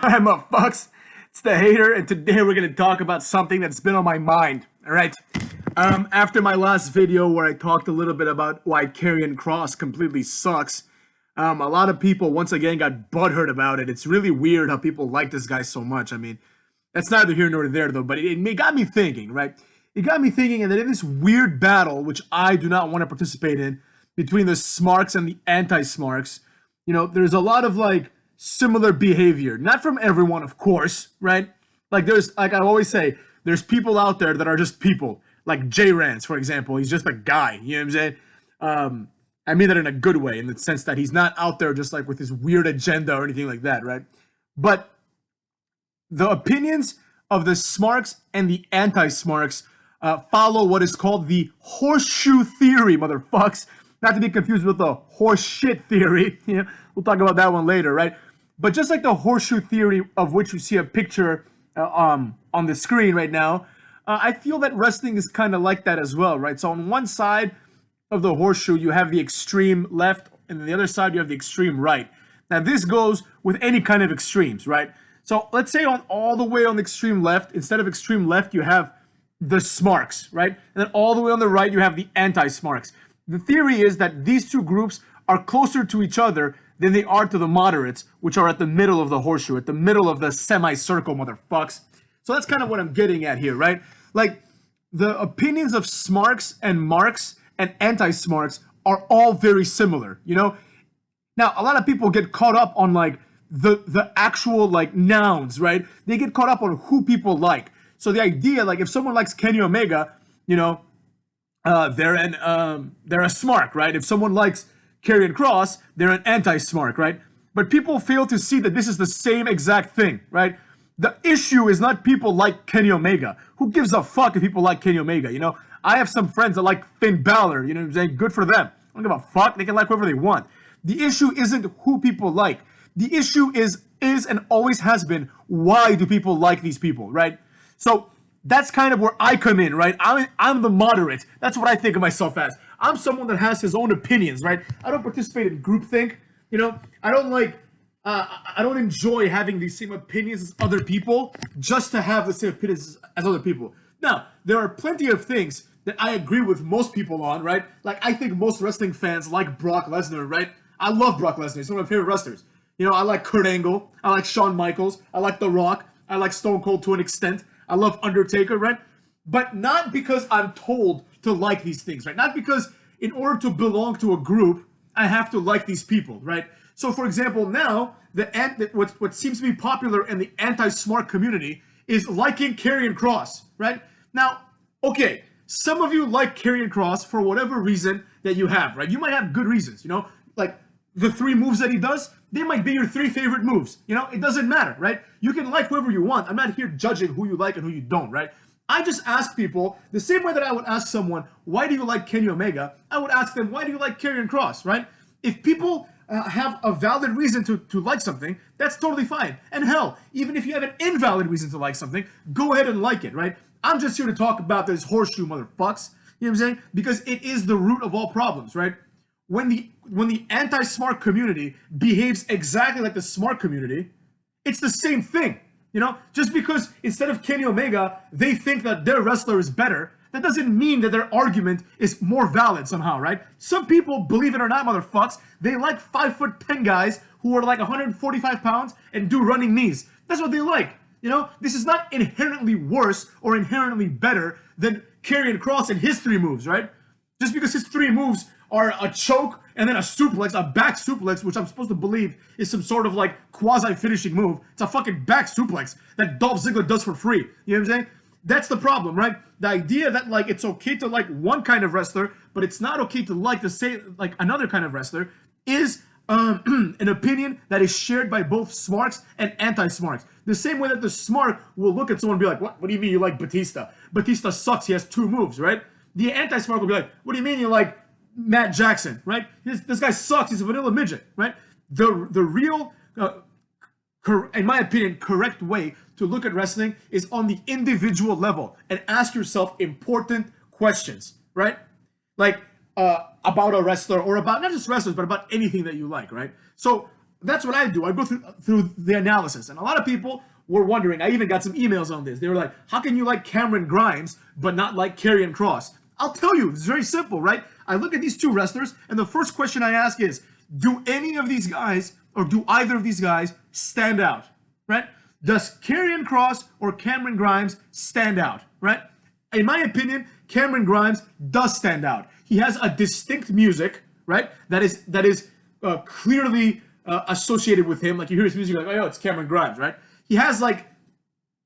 I'm a Fox. It's the hater, and today we're gonna talk about something that's been on my mind. All right. After my last video where I talked a little bit about why Karrion Kross completely sucks, a lot of people once again got butthurt about it. It's really weird how people like this guy so much. I mean, that's neither here nor there though. But it got me thinking, right? It got me thinking, and that in this weird battle, which I do not want to participate in, between the smarks and the anti-smarks, there's a lot of like similar behavior. Not from everyone, of course, right? Like like I always say, there's people out there that are just people. Like Jay Rance, for example, he's just a guy. You know what I'm saying? I mean that in a good way, in the sense that he's not out there just like with his weird agenda or anything like that, right? But the opinions of the smarks and the anti-smarks follow what is called the horseshoe theory, motherfucks. Not to be confused with the horse shit theory. We'll talk about that one later, right? But just like the horseshoe theory, of which you see a picture on the screen right now, I feel that wrestling is kind of like that as well, right? So on one side of the horseshoe, you have the extreme left, and on the other side, you have the extreme right. Now, this goes with any kind of extremes, right? So let's say all the way on the extreme left, instead of extreme left, you have the smarks, right? And then all the way on the right, you have the anti-smarks. The theory is that these two groups are closer to each other than they are to the moderates, which are at the middle of the horseshoe, at the middle of the semicircle, motherfucks. So that's kind of what I'm getting at here, right? Like, the opinions of smarks and marks and anti-smarks are all very similar, Now, a lot of people get caught up on, like, the actual, like, nouns, right? They get caught up on who people like. So the idea, like, if someone likes Kenny Omega, they're a smark, right? If someone likes Karrion Kross, they're an anti-smark, right? But people fail to see that this is the same exact thing, right? The issue is not people like Kenny Omega. Who gives a fuck if people like Kenny Omega, I have some friends that like Finn Balor, you know what I'm saying? Good for them. I don't give a fuck. They can like whoever they want. The issue isn't who people like. The issue is and always has been, why do people like these people, right? So that's kind of where I come in, right? I'm the moderate. That's what I think of myself as. I'm someone that has his own opinions, right? I don't participate in groupthink. I don't like, I don't enjoy having the same opinions as other people just to have the same opinions as other people. Now, there are plenty of things that I agree with most people on, right? Like, I think most wrestling fans like Brock Lesnar, right? I love Brock Lesnar. He's one of my favorite wrestlers. I like Kurt Angle. I like Shawn Michaels. I like The Rock. I like Stone Cold to an extent. I love Undertaker, right? But not because I'm told to like these things, right? Not because in order to belong to a group, I have to like these people, right? So, for example, now, what seems to be popular in the anti-smart community is liking Karrion Kross, right? Now, okay, some of you like Karrion Kross for whatever reason that you have, right? You might have good reasons, like the 3 moves that he does, they might be your 3 favorite moves. It doesn't matter, right? You can like whoever you want. I'm not here judging who you like and who you don't, right? I just ask people the same way that I would ask someone, why do you like Kenny Omega? I would ask them, why do you like Karrion Kross, right? If people have a valid reason to like something, that's totally fine. And hell, even if you have an invalid reason to like something, go ahead and like it, right? I'm just here to talk about this horseshoe, motherfucks. You know what I'm saying? Because it is the root of all problems, right? When the anti-smart community behaves exactly like the smart community, it's the same thing. Just because instead of Kenny Omega, they think that their wrestler is better, that doesn't mean that their argument is more valid somehow, right? Some people, believe it or not, motherfucks, they like 5'10" guys who are like 145 pounds and do running knees. That's what they like. This is not inherently worse or inherently better than Karrion Kross and his 3 moves, right? Just because his 3 moves are a choke and then a suplex, a back suplex, which I'm supposed to believe is some sort of like quasi-finishing move. It's a fucking back suplex that Dolph Ziggler does for free. You know what I'm saying? That's the problem, right? The idea that like it's okay to like one kind of wrestler, but it's not okay to like another kind of wrestler is an opinion that is shared by both smarks and anti-smarks. The same way that the smart will look at someone and be like, what do you mean you like Batista? Batista sucks, he has 2 moves, right? The anti-smart will be like, what do you mean you like Matt Jackson, right? This guy sucks. He's a vanilla midget, right? The real, in my opinion, correct way to look at wrestling is on the individual level and ask yourself important questions, right? Like about a wrestler or about not just wrestlers, but about anything that you like, right? So That's what I do. I go through the analysis, and a lot of people were wondering. I even got some emails on this. They were like, "How can you like Cameron Grimes but not like Karrion Kross?" I'll tell you, it's very simple, right? I look at these two wrestlers, and the first question I ask is, do any of these guys, or do either of these guys, stand out, right? Does Karrion Kross or Cameron Grimes stand out, right? In my opinion, Cameron Grimes does stand out. He has a distinct music, right? That is clearly associated with him. Like you hear his music, you're like, oh, it's Cameron Grimes, right? He has like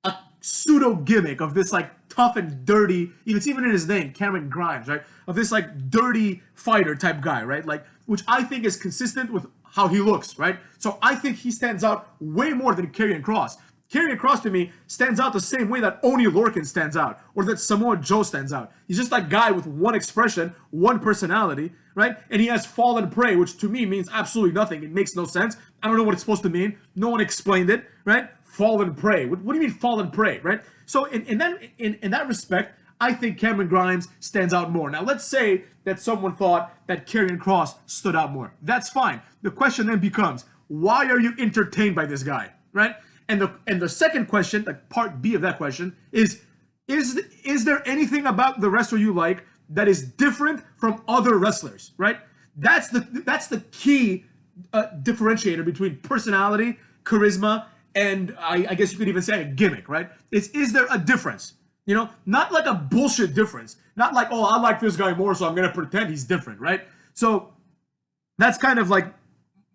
a pseudo gimmick of this like tough and dirty, it's even in his name, Cameron Grimes, right? Of this like dirty fighter type guy, right? Like, which I think is consistent with how he looks, right? So I think he stands out way more than Karrion Kross. Karrion Kross to me stands out the same way that Oney Lorcan stands out, or that Samoa Joe stands out. He's just that guy with one expression, one personality, right? And he has fallen prey, which to me means absolutely nothing. It makes no sense. I don't know what it's supposed to mean. No one explained it, right? Fallen prey. What do you mean fallen prey, right? So in that respect, I think Cameron Grimes stands out more. Now let's say that someone thought that Karrion Kross stood out more. That's fine. The question then becomes, why are you entertained by this guy, right? And the second question, like part B of that question, is there anything about the wrestler you like that is different from other wrestlers, right? That's the key differentiator between personality, charisma, and I guess you could even say a gimmick, right? Is there a difference? You know, not like a bullshit difference. Not like, oh, I like this guy more, so I'm gonna pretend he's different, right? So that's kind of like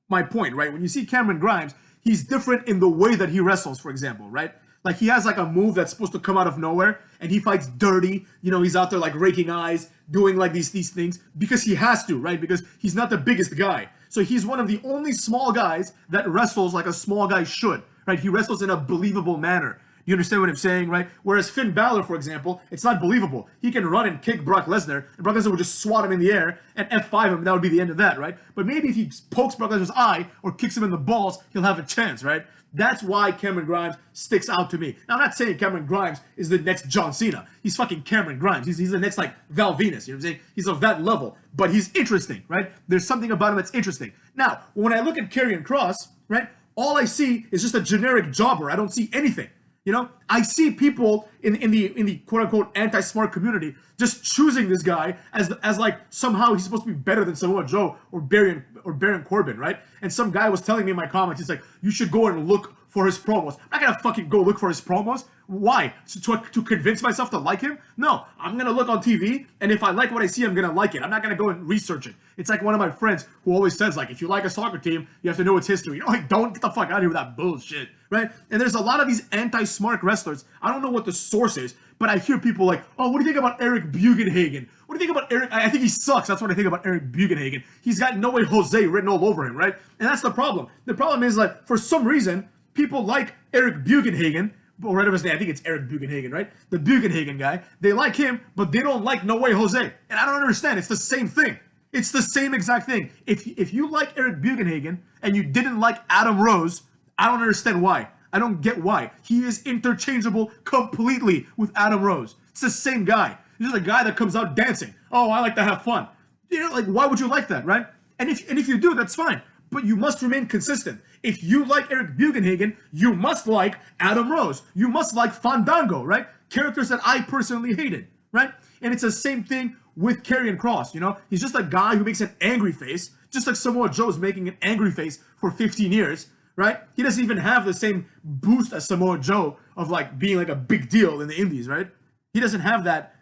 my point, right? When you see Cameron Grimes, he's different in the way that he wrestles, for example, right? Like he has like a move that's supposed to come out of nowhere, and he fights dirty. You know, he's out there like raking eyes, doing like these things because he has to, right? Because he's not the biggest guy. So he's one of the only small guys that wrestles like a small guy should, right? He wrestles in a believable manner. You understand what I'm saying, right? Whereas Finn Balor, for example, it's not believable. He can run and kick Brock Lesnar, and Brock Lesnar would just swat him in the air and F5 him, and that would be the end of that, right? But maybe if he pokes Brock Lesnar's eye or kicks him in the balls, he'll have a chance, right? That's why Cameron Grimes sticks out to me. Now, I'm not saying Cameron Grimes is the next John Cena. He's fucking Cameron Grimes. He's the next, like, Val Venus, you know what I'm saying? He's of that level, but he's interesting, right? There's something about him that's interesting. Now, when I look at Karrion Kross, right, all I see is just a generic jobber. I don't see anything. You know, I see people in the quote unquote anti-smart community just choosing this guy as like somehow he's supposed to be better than Samoa Joe or Baron Corbin, right? And some guy was telling me in my comments, he's like, you should go and look for his promos. I'm not gonna fucking go look for his promos. Why? To convince myself to like him? No, I'm gonna look on TV, and if I like what I see, I'm gonna like it. I'm not gonna go and research it. It's like one of my friends who always says, like, if you like a soccer team, you have to know its history. You know, like, don't get the fuck out of here with that bullshit, right? And there's a lot of these anti-smart wrestlers. I don't know what the source is, but I hear people like, oh, what do you think about Eric Bugenhagen? What do you think about Eric? I think he sucks. That's what I think about Eric Bugenhagen. He's got No Way Jose written all over him, right? And that's the problem. The problem is, like, for some reason, people like Eric Bugenhagen, or whatever his name, I think it's Eric Bugenhagen, right? The Bugenhagen guy. They like him, but they don't like No Way Jose. And I don't understand. It's the same thing. It's the same exact thing. If you like Eric Bugenhagen and you didn't like Adam Rose, I don't understand why. I don't get why. He is interchangeable completely with Adam Rose. It's the same guy. He's just a guy that comes out dancing. Oh, I like to have fun. You know, like, why would you like that, right? And if you do, that's fine. But you must remain consistent. If you like Eric Bugenhagen, you must like Adam Rose. You must like Fandango, right? Characters that I personally hated, right? And it's the same thing with Karrion Kross, you know? He's just a guy who makes an angry face, just like Samoa Joe's making an angry face for 15 years, right? He doesn't even have the same boost as Samoa Joe of, like, being like a big deal in the indies, right? He doesn't have that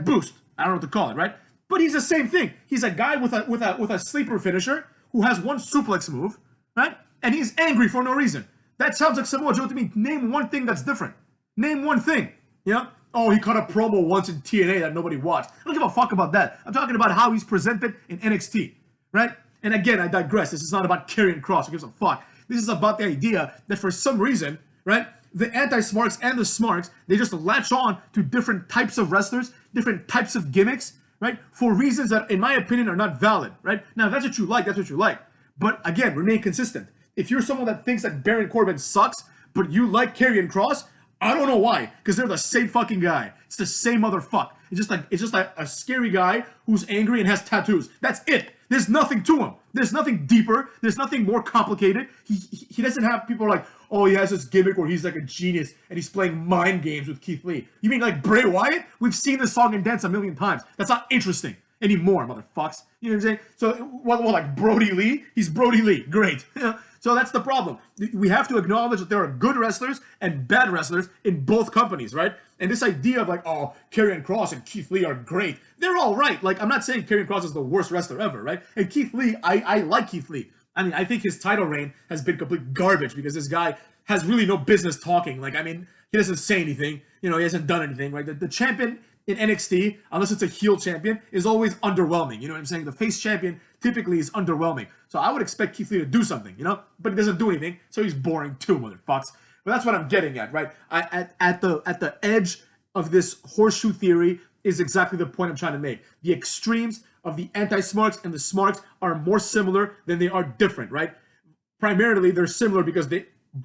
boost. I don't know what to call it, right? But he's the same thing. He's a guy with a sleeper finisher who has one suplex move, right? And he's angry for no reason. That sounds like Samoa Joe to me. Name one thing that's different. Name one thing, you know? Oh, he cut a promo once in TNA that nobody watched. I don't give a fuck about that. I'm talking about how he's presented in NXT, right? And again, I digress. This is not about Karrion Kross. Who gives a fuck? This is about the idea that for some reason, right, the anti-smarks and the smarks, they just latch on to different types of wrestlers, different types of gimmicks, right, for reasons that, in my opinion, are not valid, right? Now, if that's what you like, that's what you like. But again, remain consistent. If you're someone that thinks that Baron Corbin sucks, but you like Karrion Kross, I don't know why, because they're the same fucking guy. It's the same motherfucker. It's just like a scary guy who's angry and has tattoos. That's it. There's nothing to him. There's nothing deeper. There's nothing more complicated. He doesn't have people like, oh, he has this gimmick where he's like a genius and he's playing mind games with Keith Lee. You mean like Bray Wyatt? We've seen this song and dance a million times. That's not interesting anymore, motherfucks. You know what I'm saying? So, well, like Brody Lee? He's Brody Lee. Great. So that's the problem. We have to acknowledge that there are good wrestlers and bad wrestlers in both companies, right? And this idea of like, oh, Karrion Kross and Keith Lee are great. They're all right. Like, I'm not saying Karrion Kross is the worst wrestler ever, right? And Keith Lee, I like Keith Lee. I mean, I think his title reign has been complete garbage because this guy has really no business talking. Like, I mean, he doesn't say anything. You know, he hasn't done anything, right? The champion in NXT, unless it's a heel champion, is always underwhelming. You know what I'm saying? The face champion typically is underwhelming. So I would expect Keith Lee to do something, you know? But he doesn't do anything, so he's boring too, motherfucks. But that's what I'm getting at, right? At the edge of this horseshoe theory is exactly the point I'm trying to make. The extremes of the anti-smarks and the smarks are more similar than they are different, right? Primarily, they're similar because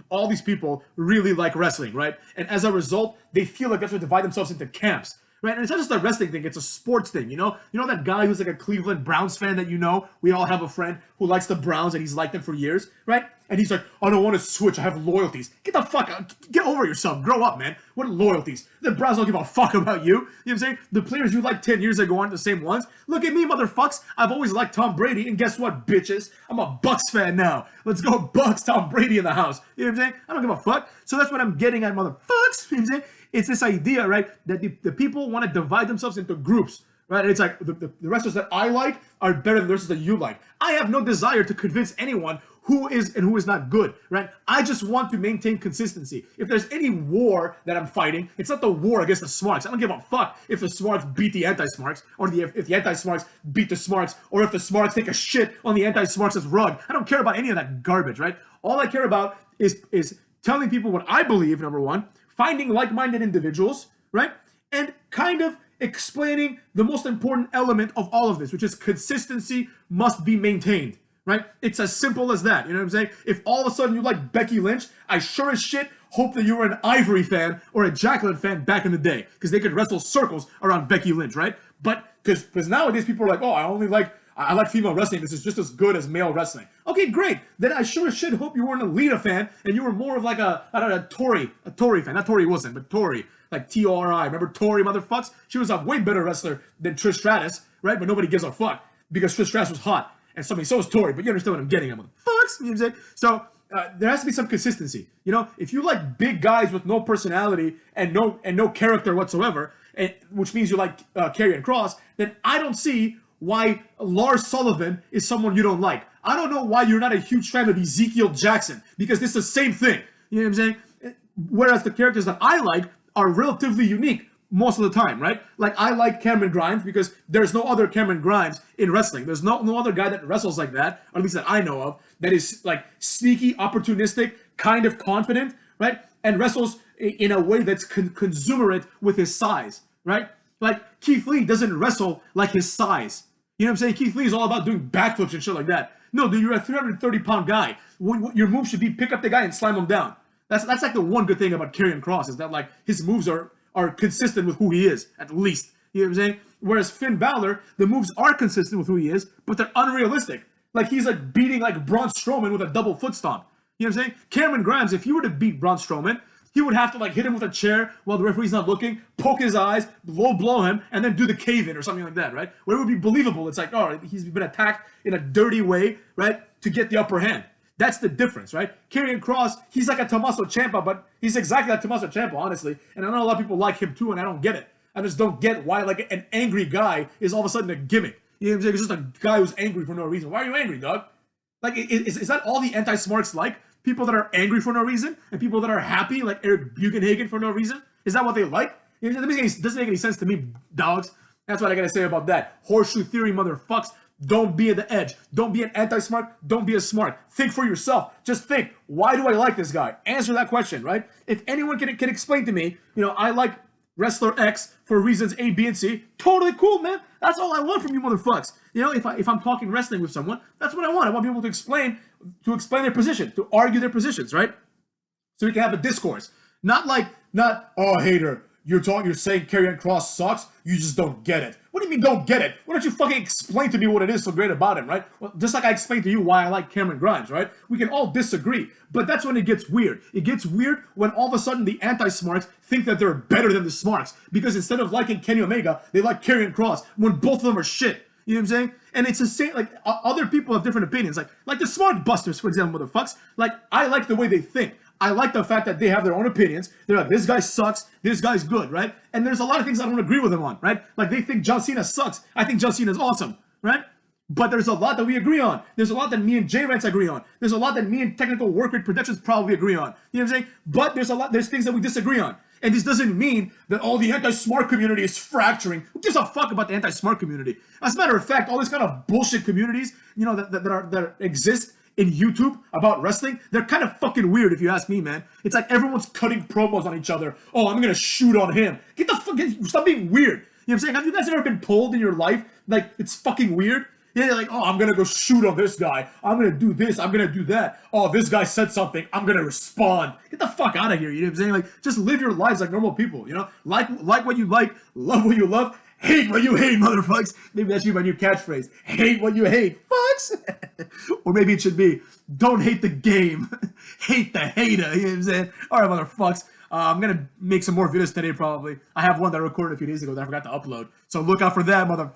all these people really like wrestling, right? And as a result, they feel like they have to divide themselves into camps. Right, and it's not just a wrestling thing, it's a sports thing, you know? You know that guy who's like a Cleveland Browns fan that you know? We all have a friend who likes the Browns and he's liked them for years, right? And he's like, I don't want to switch, I have loyalties. Get the fuck out, get over yourself, grow up, man. What loyalties? The Browns don't give a fuck about you. You know what I'm saying? The players you liked 10 years ago aren't the same ones. Look at me, motherfucks. I've always liked Tom Brady, and guess what, bitches? I'm a Bucks fan now. Let's go Bucks, Tom Brady in the house. You know what I'm saying? I don't give a fuck. So that's what I'm getting at, motherfucks. You know what I'm saying? It's this idea, right, that the people want to divide themselves into groups, right? And it's like the wrestlers that I like are better than the wrestlers that you like. I have no desire to convince anyone who is and who is not good, right? I just want to maintain consistency. If there's any war that I'm fighting, it's not the war against the smarks. I don't give a fuck if the smarks beat the anti-smarks, or if the anti-smarks beat the smarks, or if the smarks take a shit on the anti-smarks' rug. I don't care about any of that garbage, right? All I care about is telling people what I believe, number one, finding like-minded individuals, right? And kind of explaining the most important element of all of this, which is consistency must be maintained, right? It's as simple as that, you know what I'm saying? If all of a sudden you like Becky Lynch, I sure as shit hope that you were an Ivory fan or a Jacqueline fan back in the day, because they could wrestle circles around Becky Lynch, right? But, because nowadays people are like, oh, I like female wrestling. This is just as good as male wrestling. Okay, great. Then I sure as shit hope you weren't a Lita fan and you were more of like a Tori fan. Not Tori Wilson, but Tori. Like T-O-R-I. Remember Tori, motherfucks? She was a way better wrestler than Trish Stratus, right? But nobody gives a fuck because Trish Stratus was hot. And so was Tori. But you understand what I'm getting at, motherfucks? You know what I'm saying? So there has to be some consistency. You know, if you like big guys with no personality and no character whatsoever, which means you like Karrion Kross, then I don't see why Lars Sullivan is someone you don't like. I don't know why you're not a huge fan of Ezekiel Jackson, because it's the same thing. You know what I'm saying? Whereas the characters that I like are relatively unique most of the time, right? Like, I like Cameron Grimes because there's no other Cameron Grimes in wrestling. There's no other guy that wrestles like that, or at least that I know of, that is like sneaky, opportunistic, kind of confident, right? And wrestles in a way that's consumerate with his size, right? Like, Keith Lee doesn't wrestle like his size. You know what I'm saying? Keith Lee is all about doing backflips and shit like that. No, dude, you're a 330-pound guy. Your move should be pick up the guy and slam him down. That's like the one good thing about Karrion Kross, is that like his moves are consistent with who he is, at least. You know what I'm saying? Whereas Finn Balor, the moves are consistent with who he is, but they're unrealistic. Like, he's like beating like Braun Strowman with a double foot stomp. You know what I'm saying? Cameron Grimes, if he were to beat Braun Strowman, he would have to like hit him with a chair while the referee's not looking, poke his eyes, blow him, and then do the cave-in or something like that, right? Where it would be believable. It's like, oh, he's been attacked in a dirty way, right, to get the upper hand. That's the difference, right? Karrion Kross, he's like a Tommaso Ciampa, but he's exactly like Tommaso Ciampa, honestly. And I know a lot of people like him too, and I don't get it. I just don't get why like an angry guy is all of a sudden a gimmick. You know what I'm saying? It's just a guy who's angry for no reason. Why are you angry, dog? Like, is that all the anti-smarks like? People that are angry for no reason, and people that are happy, like Eric Bugenhagen, for no reason? Is that what they like? It doesn't make any sense to me, dogs. That's what I gotta say about that. Horseshoe theory, motherfucks. Don't be at the edge. Don't be an anti-smart. Don't be a smart. Think for yourself. Just think, why do I like this guy? Answer that question, right? If anyone can explain to me, you know, I like wrestler X for reasons A, B, and C, totally cool, man. That's all I want from you motherfucks. You know, if I'm talking wrestling with someone, that's what I want. I want people to explain their position, to argue their positions, right? So we can have a discourse. Not, oh, hater, you're saying Karrion Kross sucks, you just don't get it. What do you mean don't get it? Why don't you fucking explain to me what it is so great about him, right? Well, just like I explained to you why I like Cameron Grimes, right? We can all disagree, but that's when it gets weird. It gets weird when all of a sudden the anti-smarks think that they're better than the smarks, because instead of liking Kenny Omega, they like Karrion Kross when both of them are shit. You know what I'm saying? And it's the same, like, other people have different opinions. Like the smart busters, for example, motherfucks. Like, I like the way they think. I like the fact that they have their own opinions. They're like, this guy sucks, this guy's good, right? And there's a lot of things I don't agree with them on, right? Like, they think John Cena sucks. I think John Cena's awesome, right? But there's a lot that we agree on. There's a lot that me and J-Rance agree on. There's a lot that me and Technical Work Rate Productions probably agree on. You know what I'm saying? But there's things that we disagree on. And this doesn't mean that all the anti-smart community is fracturing. Who gives a fuck about the anti-smart community? As a matter of fact, all these kind of bullshit communities, you know, that exist in YouTube about wrestling, they're kind of fucking weird if you ask me, man. It's like everyone's cutting promos on each other. Oh, I'm gonna shoot on him. Stop being weird. You know what I'm saying? Have you guys ever been told in your life, like, it's fucking weird? Yeah, you're like, oh, I'm gonna go shoot on this guy. I'm gonna do this. I'm gonna do that. Oh, this guy said something. I'm gonna respond. Get the fuck out of here. You know what I'm saying? Like, just live your lives like normal people. You know, like what you like, love what you love, hate what you hate, motherfucks. Maybe that should be my new catchphrase. Hate what you hate, fucks. Or maybe it should be, don't hate the game, hate the hater. You know what I'm saying? All right, motherfucks. I'm gonna make some more videos today probably. I have one that I recorded a few days ago that I forgot to upload. So look out for that, motherfuckers.